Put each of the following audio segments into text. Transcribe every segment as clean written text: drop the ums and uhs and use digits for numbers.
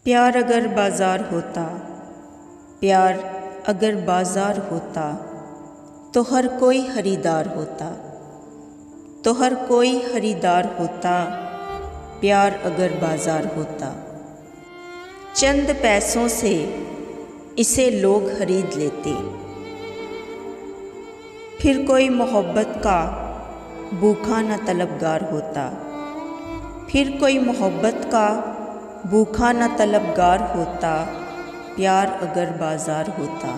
प्यार अगर बाज़ार होता, प्यार अगर बाज़ार होता, तो हर कोई ख़रीदार होता, तो हर कोई ख़रीदार होता। प्यार अगर बाज़ार होता, चंद पैसों से इसे लोग ख़रीद लेते, फिर कोई मोहब्बत का भूखा न तलबगार होता, फिर कोई मोहब्बत का भूखा न तलबगार होता। प्यार अगर बाज़ार होता,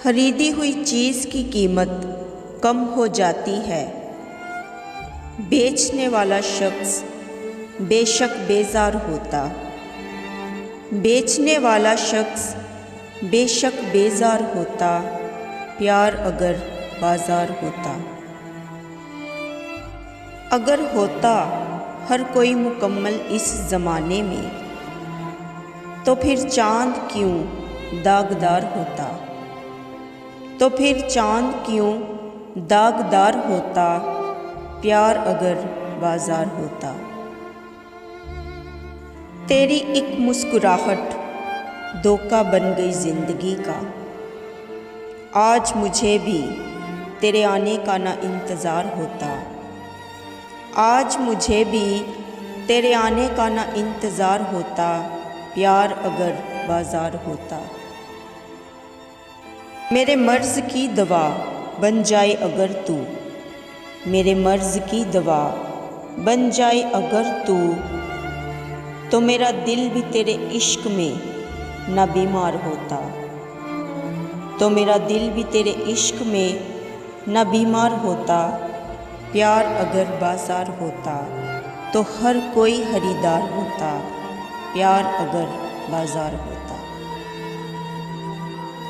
खरीदी हुई चीज़ की कीमत कम हो जाती है, बेचने वाला शख्स बेशक बेजार होता, बेचने वाला शख्स बेशक बेजार होता। प्यार अगर बाज़ार होता, अगर होता हर कोई मुकम्मल इस ज़माने में, तो फिर चाँद क्यों दागदार होता, तो फिर चाँद क्यों दागदार होता। प्यार अगर बाज़ार होता, तेरी एक मुस्कुराहट धोखा बन गई ज़िंदगी का, आज मुझे भी तेरे आने का ना इंतज़ार होता, आज मुझे भी तेरे आने का ना इंतज़ार होता। प्यार अगर बाज़ार होता, मेरे मर्ज़ की दवा बन जाए अगर तू, मेरे मर्ज़ की दवा बन जाए अगर तू, तो मेरा दिल भी तेरे इश्क में ना बीमार होता, तो मेरा दिल भी तेरे इश्क में ना बीमार होता। प्यार अगर बाज़ार होता, तो हर कोई ख़रीदार होता, प्यार अगर बाज़ार होता।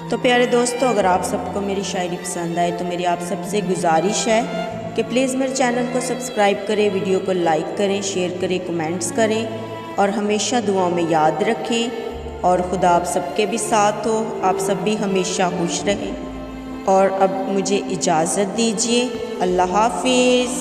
तो प्यारे दोस्तों, अगर आप सबको मेरी शायरी पसंद आए तो मेरी आप सबसे गुजारिश है कि प्लीज़ मेरे चैनल को सब्सक्राइब करें, वीडियो को लाइक करें, शेयर करें, कमेंट्स करें और हमेशा दुआओं में याद रखें। और खुदा आप सबके भी साथ हो, आप सब भी हमेशा खुश रहें। और अब मुझे इजाज़त दीजिए। अल्लाह हाफिज़।